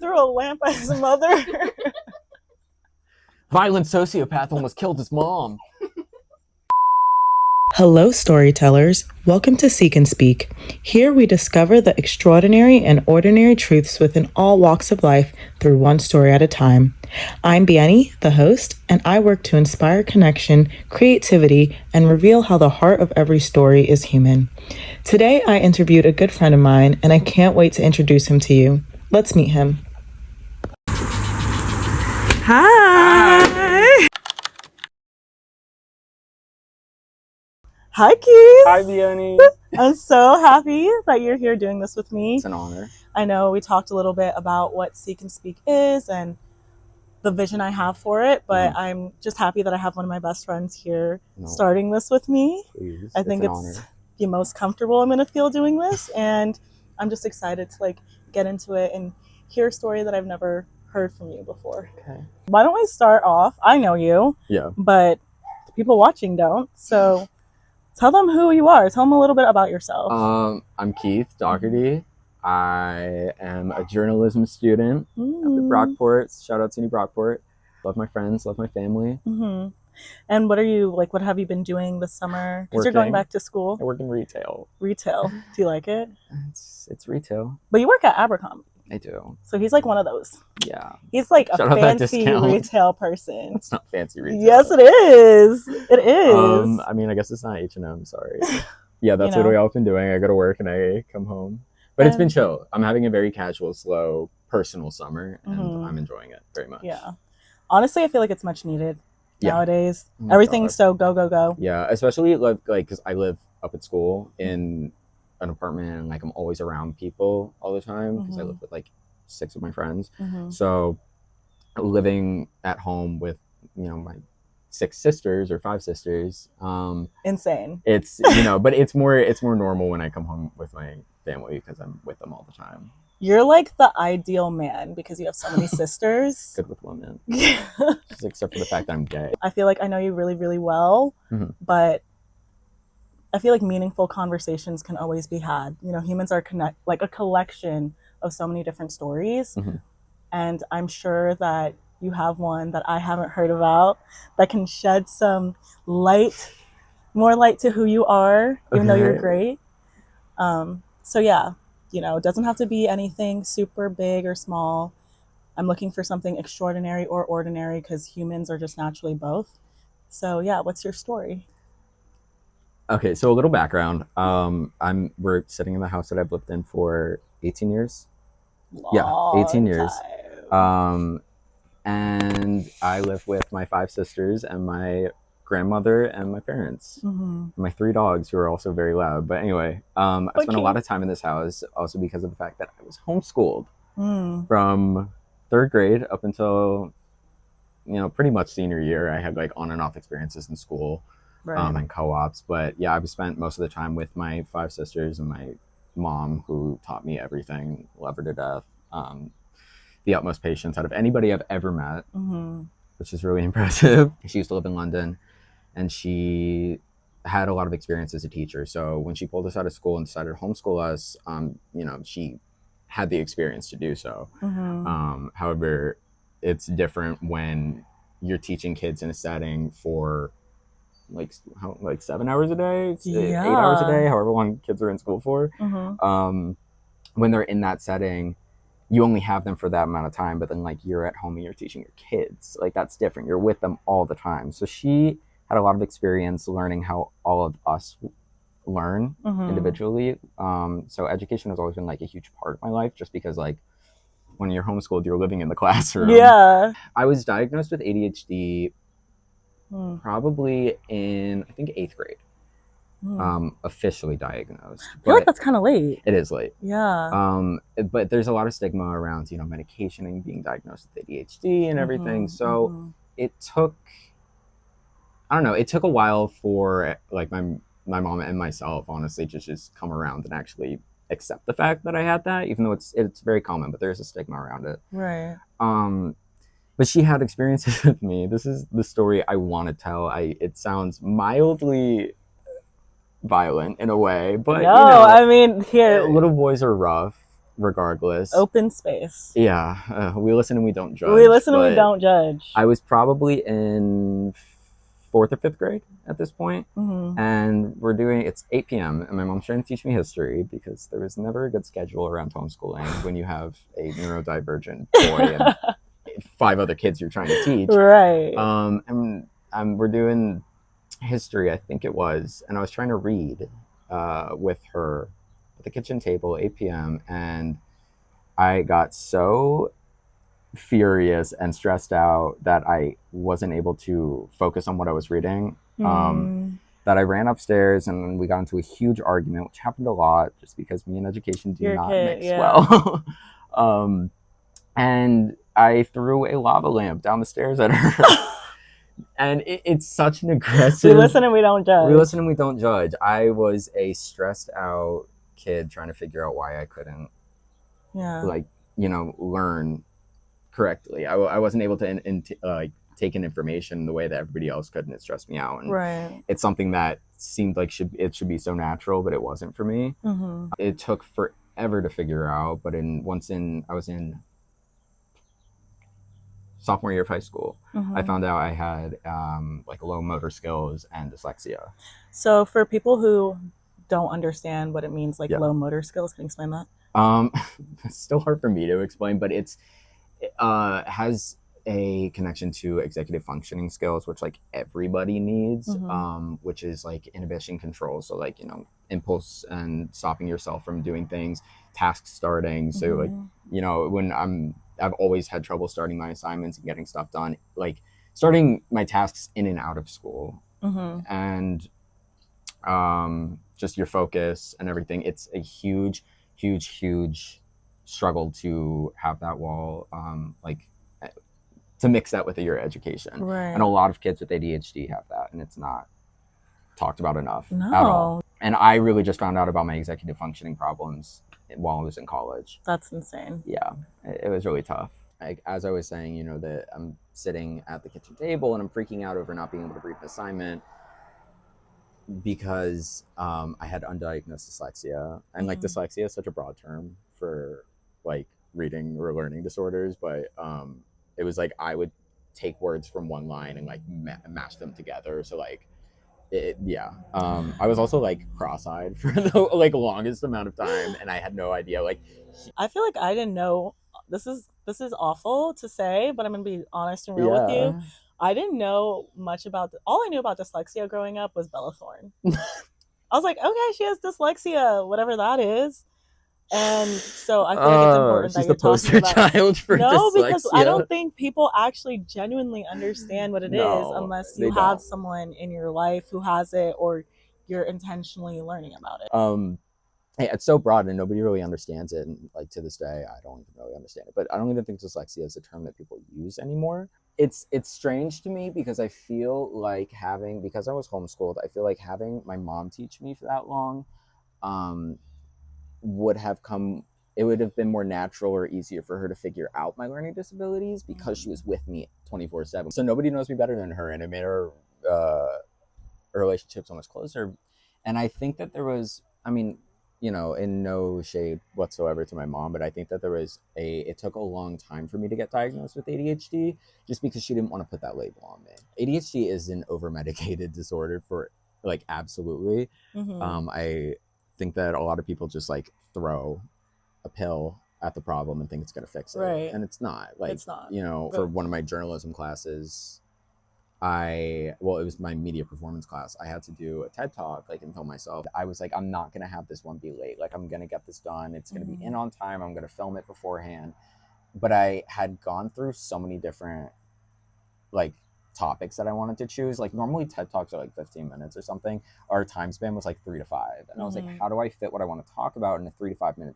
threw a lamp at his mother. Violent sociopath almost killed his mom. Hello, storytellers. Welcome to Seek and Speak. Here we discover the extraordinary and ordinary truths within all walks of life through one story at a time. I'm Biyeni, the host, and I work to inspire connection, creativity, and reveal how the heart of every story is human. Today, I interviewed a good friend of mine, and I can't wait to introduce him to you. Let's meet him. Hi. Hi, Keith. Hi, Biyeni. I'm so happy that you're here doing this with me. It's an honor. I know we talked a little bit about what Seek and Speak is and the vision I have for it, but I'm just happy that I have one of my best friends here starting this with me. Please. I think it's the most comfortable I'm going to feel doing this, and I'm just excited to get into it and hear a story that I've never heard from you before. Okay. Why don't we start off? I know you, but the people watching don't, so tell them who you are. Tell them a little bit about yourself. I'm Keith Docherty. I am a journalism student up at Brockport. Shout out to New Brockport. Love my friends, love my family. And what have you been doing this summer? Because you're going back to school. I work in retail. Retail. Do you like it? It's retail. But you work at Abercrombie. I do. So he's like one of those. Yeah. He's like a fancy retail person. It's not fancy retail. Yes, it is. It is. I guess it's not H&M, sorry. Yeah, that's what I've been doing. I go to work and I come home. But it's been chill. I'm having a very casual, slow, personal summer, and I'm enjoying it very much. Yeah. Honestly, I feel like it's much needed nowadays. Everything's so go, go, go. Yeah, especially because I live up at school in an apartment, and I'm always around people all the time because I live with 6 of my friends. So living at home with my 6 sisters or 5 sisters, insane. It's but it's more normal when I come home with my family because I'm with them all the time. You're like the ideal man because you have so many sisters. Good with women. Just except for the fact that I'm gay. I feel like I know you really, really well, but I feel like meaningful conversations can always be had. Humans are a collection of so many different stories. And I'm sure that you have one that I haven't heard about that can shed some more light to who you are, even though you're great. So yeah, it doesn't have to be anything super big or small. I'm looking for something extraordinary or ordinary because humans are just naturally both. So yeah, what's your story? Okay, so a little background. We're sitting in the house that I've lived in for 18 years. Long 18 years. Time. And I live with my 5 sisters and my grandmother and my parents. My 3 dogs who are also very loud. But anyway, I spent a lot of time in this house also because of the fact that I was homeschooled from 3rd grade up until pretty much senior year. I had on and off experiences in school and co-ops. But yeah, I've spent most of the time with my 5 sisters and my mom, who taught me everything. Love her to death. The utmost patience out of anybody I've ever met, which is really impressive. She used to live in London, and she had a lot of experience as a teacher. So when she pulled us out of school and decided to homeschool us, she had the experience to do so. However, it's different when you're teaching kids in a setting for 7 hours a day, 8 hours a day, however long kids are in school for. When they're in that setting, you only have them for that amount of time, but then you're at home and you're teaching your kids. That's different. You're with them all the time. So she had a lot of experience learning how all of us learn individually. So education has always been a huge part of my life, just because when you're homeschooled, you're living in the classroom. Yeah. I was diagnosed with ADHD probably in, I think, 8th grade. Officially diagnosed. I feel like that's kind of late. It is late. Yeah. But there's a lot of stigma around, medication and being diagnosed with ADHD and everything. So it took, I don't know, it took a while for my mom and myself, honestly, to just come around and actually accept the fact that I had that, even though it's very common, but there's a stigma around it. Right. But she had experiences with me. This is the story I want to tell. It sounds mildly violent in a way, but I mean, here, little boys are rough. regardless. Open space. Yeah, we listen and we don't judge. We listen and we don't judge. I was probably in 4th or 5th grade at this point, and it's 8 p.m. and my mom's trying to teach me history because there was never a good schedule around homeschooling when you have a neurodivergent boy and 5 other kids you're trying to teach. Right. And we're doing history, I think it was, and I was trying to read with her at the kitchen table, 8 p.m., and I got so furious and stressed out that I wasn't able to focus on what I was reading. That I ran upstairs and we got into a huge argument, which happened a lot just because me and education do not mix well. And I threw a lava lamp down the stairs at her. And it's such an aggressive... We listen and we don't judge. We listen and we don't judge. I was a stressed out kid trying to figure out why I couldn't, learn correctly. I wasn't able to take in information the way that everybody else could, and it stressed me out. And it's something that seemed like it should be so natural, but it wasn't for me. It took forever to figure out, but I was in sophomore year of high school, I found out I had low motor skills and dyslexia. So for people who don't understand what it means, low motor skills, can you explain that? It's still hard for me to explain, but it has a connection to executive functioning skills, which everybody needs, which is inhibition control. So impulse and stopping yourself from doing things, task starting. So when I've always had trouble starting my assignments and getting stuff done, starting my tasks in and out of school, and just your focus and everything. It's a huge struggle to have that wall, to mix that with your education. Right. And a lot of kids with ADHD have that, and it's not talked about enough at all. And I really just found out about my executive functioning problems while I was in college. That's insane. Yeah, it was really tough. As I was saying, that I'm sitting at the kitchen table and I'm freaking out over not being able to read an assignment because I had undiagnosed dyslexia. And dyslexia is such a broad term for reading or learning disorders, but it was I would take words from one line and mash them together. So I was also cross-eyed for the longest amount of time, and I had no idea. I feel like I didn't know. This is awful to say, but I'm gonna be honest and real with you. I didn't know much about all I knew about dyslexia growing up was Bella Thorne. I was like, okay, she has dyslexia, whatever that is. And so I feel like it's important that you're talking about. She's the poster child for dyslexia. Because I don't think people actually genuinely understand what it is unless you have someone in your life who has it or you're intentionally learning about it. It's so broad and nobody really understands it. And to this day, I don't even really understand it. But I don't even think dyslexia is a term that people use anymore. It's strange to me because I feel because I was homeschooled, I feel like having my mom teach me for that long, it would have been more natural or easier for her to figure out my learning disabilities because she was with me 24/7. So nobody knows me better than her, and it made our relationship so much closer. And I think that there was, in no shade whatsoever to my mom, but I think that it took a long time for me to get diagnosed with ADHD just because she didn't want to put that label on me. ADHD is an over-medicated disorder for absolutely. I think that a lot of people just throw a pill at the problem and think it's going to fix it. Right. And it's not. It's not. For one of my journalism classes, it was my media performance class. I had to do a TED Talk, and film myself. I was I'm not going to have this one be late. I'm going to get this done. It's going to be in on time. I'm going to film it beforehand. But I had gone through so many different, topics that I wanted to choose. Normally TED Talks are 15 minutes or something. Our time span was 3 to 5. And I was how do I fit what I want to talk about in a 3 to 5 minute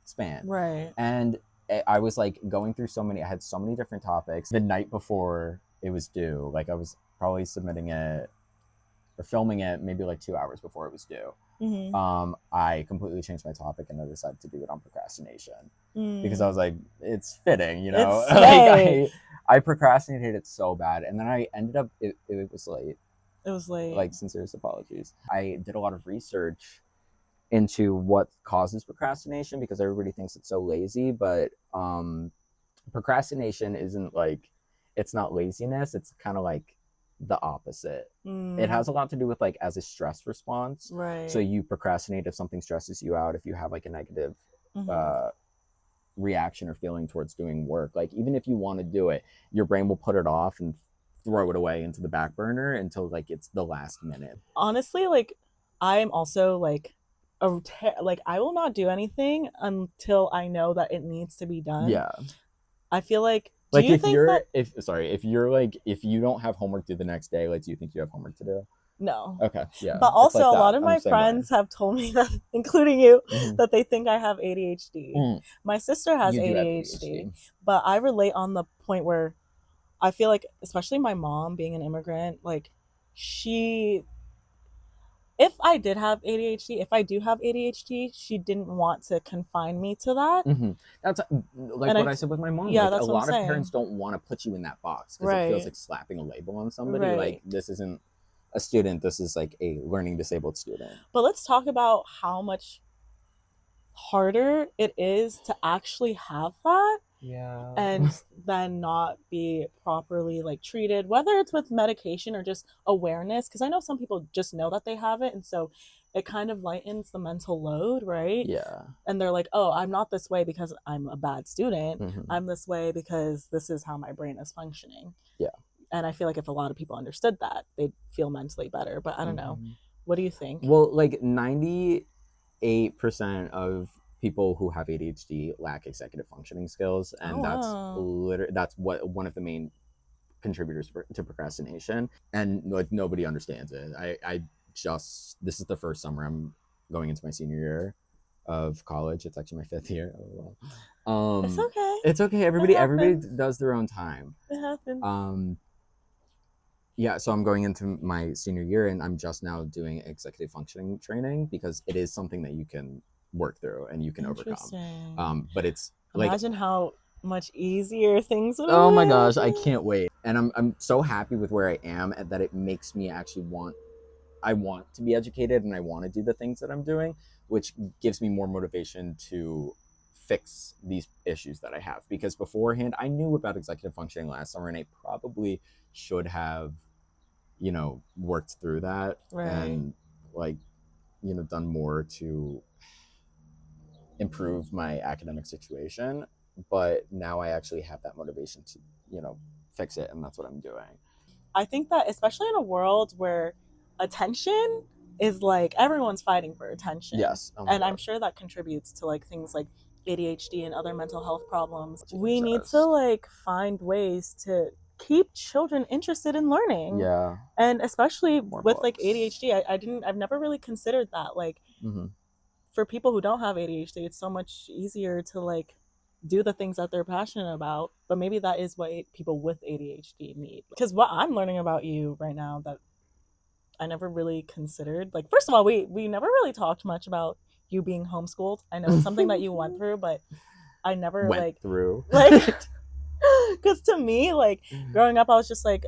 span? Right. And I was going through I had so many different topics. The night before it was due, I was probably submitting it or filming it maybe 2 hours before it was due. I completely changed my topic and I decided to do it on procrastination because I was it's fitting, I procrastinated it so bad, and then I ended up it was late. It was late. Sincerest apologies. I did a lot of research into what causes procrastination, because everybody thinks it's so lazy, but procrastination isn't like, it's not laziness, it's kind of like the opposite. It has a lot to do with like as a stress response. Right. So you procrastinate if something stresses you out, if you have like a negative reaction or feeling towards doing work. Like even if you want to do it, your brain will put it off and throw it away into the back burner until like it's the last minute. Honestly, like I'm also like like I will not do anything until I know that it needs to be done. Yeah. I feel like like if you're like, if you don't have homework due the next day, like do you think you have homework to do? No. Okay, yeah. But also, like a lot of my friends have told me that, including you, that they think I have ADHD. My sister has ADHD, but I relate on the point where I feel like, especially my mom being an immigrant, like if I did have ADHD, if I do have ADHD, she didn't want to confine me to that. That's like what I said with my mom. Yeah, like that's a what lot of parents don't want to put you in that box because it feels like slapping a label on somebody. Like this isn't a student, this is like a learning disabled student. But let's talk about how much harder it is to actually have that. Yeah. And then not be properly like treated, whether it's with medication or just awareness, because I know some people just know that they have it, and so it kind of lightens the mental load, right? Yeah. And they're like, oh, I'm not this way because I'm a bad student. I'm this way because this is how my brain is functioning. Yeah. And I feel like if a lot of people understood that, they'd feel mentally better. But I don't know. What do you think? Well, like 98% of people who have ADHD lack executive functioning skills, and that's what one of the main contributors to procrastination, and like nobody understands it. I just, this is the first summer I'm going into my senior year of college. It's actually my 5th year. It's okay. Everybody does their own time. It happens. Yeah, so I'm going into my senior year and I'm just now doing executive functioning training because it is something that you can work through and you can overcome. But it's like, imagine how much easier things would oh my gosh, I can't wait. And I'm so happy with where I am, and that it makes me actually want to be educated and I want to do the things that I'm doing, which gives me more motivation to fix these issues that I have. Because beforehand, I knew about executive functioning last summer and I probably should have, worked through that and like, done more to improve my academic situation. But now I actually have that motivation to, fix it, and that's what I'm doing. I think that especially in a world where attention is like everyone's fighting for attention. Yes. And I'm sure that contributes to like things like ADHD and other mental health problems. We need to like find ways to keep children interested in learning. Yeah. And especially with like ADHD, I've never really considered that. Like for people who don't have ADHD, it's so much easier to like do the things that they're passionate about. But maybe that is what people with ADHD need. Because what I'm learning about you right now that I never really considered, like, first of all, we never really talked much about you being homeschooled. I know it's something that you went through, but I never like because to me, like growing up, I was just like,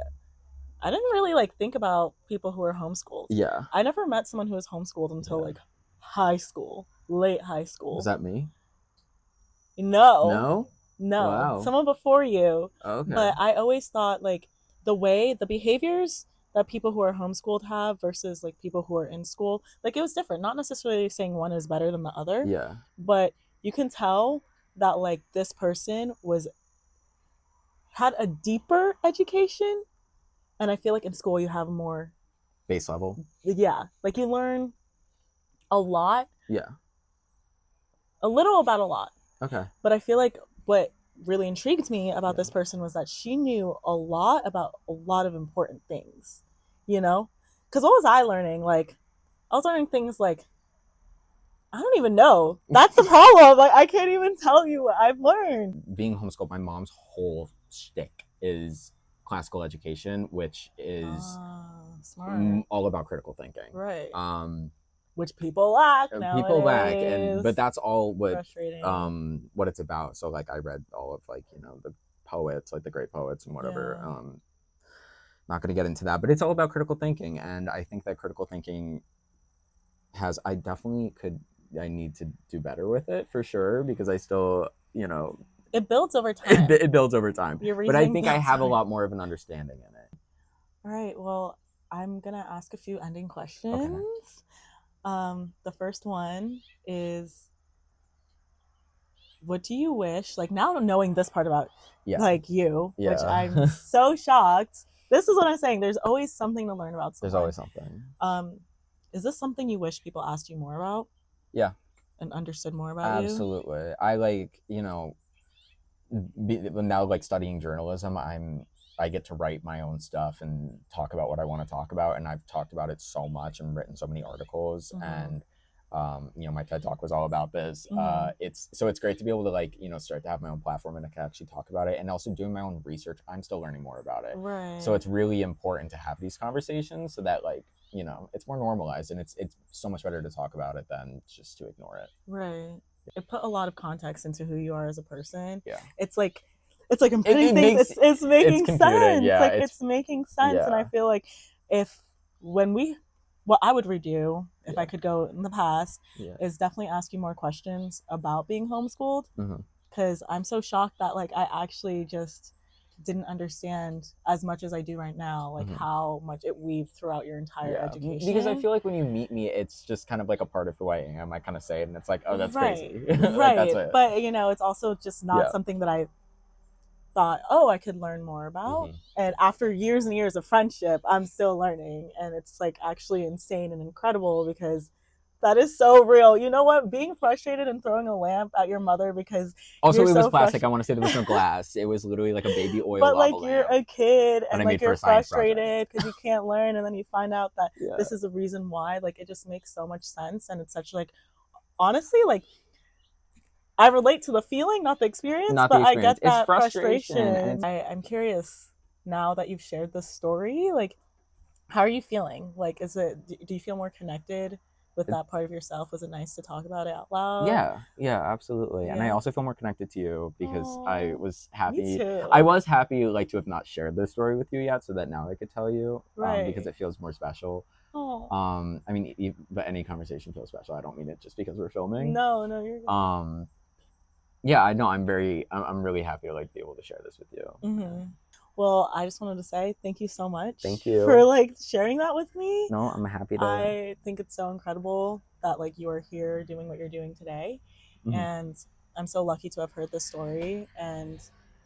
I didn't really like think about people who were homeschooled. Yeah. I never met someone who was homeschooled until like high school, late high school. Was that me? No. Wow. Someone before you. Okay. But I always thought like the behaviors that people who are homeschooled have versus like people who are in school, like it was different. Not necessarily saying one is better than the other. Yeah. But you can tell that like this person had a deeper education, and I feel like in school you have more base level. Yeah. Like you learn a lot. Yeah. A little about a lot. Okay. But I feel like what really intrigued me about this person was that she knew a lot about a lot of important things, because what was I learning? Like I was learning things like I don't even know. That's the problem. Like I can't even tell you what I've learned. Being homeschooled, my mom's whole shtick is classical education, which is smart. All about critical thinking. Right. Which people lack nowadays. But that's all what frustrating. What it's about. So like I read all of like the poets, like the great poets and whatever. Not going to get into that, but it's all about critical thinking, and I think that critical thinking I definitely could need to do better with it for sure, because I still, you know, it builds over time. It builds over time. But I think I have a over. lot more of an understanding in it. All right. Well, I'm gonna ask a few ending questions. Okay. The first one is, what do you wish, like, now knowing this part about like you, which I'm so shocked. This is what I'm saying. There's always something to learn about someone. There's always something. Is this something you wish people asked you more about? Yeah. And understood more about Absolutely. I like, you know, now like studying journalism, I get to write my own stuff and talk about what I want to talk about, and I've talked about it so much and written so many articles. And you know, my TED Talk was all about this. It's great to be able to, like, you know, start to have my own platform and I can actually talk about it, and also doing my own research. I'm still learning more about it. Right. So it's really important to have these conversations so that, like, you know, it's more normalized, and it's so much better to talk about it than just to ignore it. Right. It put a lot of context into who you are as a person. Yeah. It's like I'm putting things. It's making sense. Yeah, like it's making sense, and I feel like what I would redo if I could go in the past is definitely ask you more questions about being homeschooled, because I'm so shocked that, like, I actually just didn't understand as much as I do right now, like how much it weaved throughout your entire education. Because I feel like when you meet me, it's just kind of like a part of who I am. I kind of say it, and it's like, oh, that's crazy. Right. That's it. But, you know, it's also just not something that I thought, oh, I could learn more about. And after years and years of friendship, I'm still learning, and it's like actually insane and incredible, because that is so real. You know what? Being frustrated and throwing a lamp at your mother because also it was plastic. I want to say there was no glass. It was literally like a baby oil. But like lava you're lamp a kid and like you're frustrated because you can't learn, and then you find out that this is the reason why. Like, it just makes so much sense, and it's such, like, honestly, like, I relate to the feeling, not the experience, but I get that frustration. I'm curious, now that you've shared this story, like, how are you feeling? Like, do you feel more connected with that part of yourself? Was it nice to talk about it out loud? Yeah, absolutely. And I also feel more connected to you because I was happy. Me too. I was happy, like, to have not shared this story with you yet, so that now I could tell you, because it feels more special. I mean, but any conversation feels special. I don't mean it just because we're filming. No, you're good. Yeah, I know. I'm really happy to, like, be able to share this with you. Well, I just wanted to say thank you so much. Thank you for, like, sharing that with me. No, I'm happy to. I think it's so incredible that, like, you are here doing what you're doing today, and I'm so lucky to have heard this story. And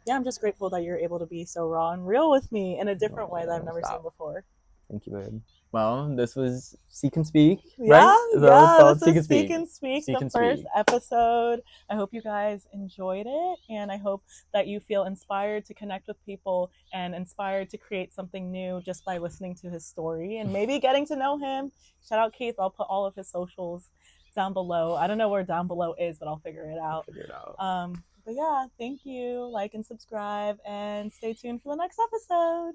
yeah, I'm just grateful that you're able to be so raw and real with me in a different way that I've never seen before. Thank you, babe. Well, this was Seek and Speak, right? This is Seek and Speak, the first episode. I hope you guys enjoyed it, and I hope that you feel inspired to connect with people and inspired to create something new just by listening to his story and maybe getting to know him. Shout out Keith. I'll put all of his socials down below. I don't know where down below is, but I'll figure it out. But yeah, thank you. Like and subscribe, and stay tuned for the next episode.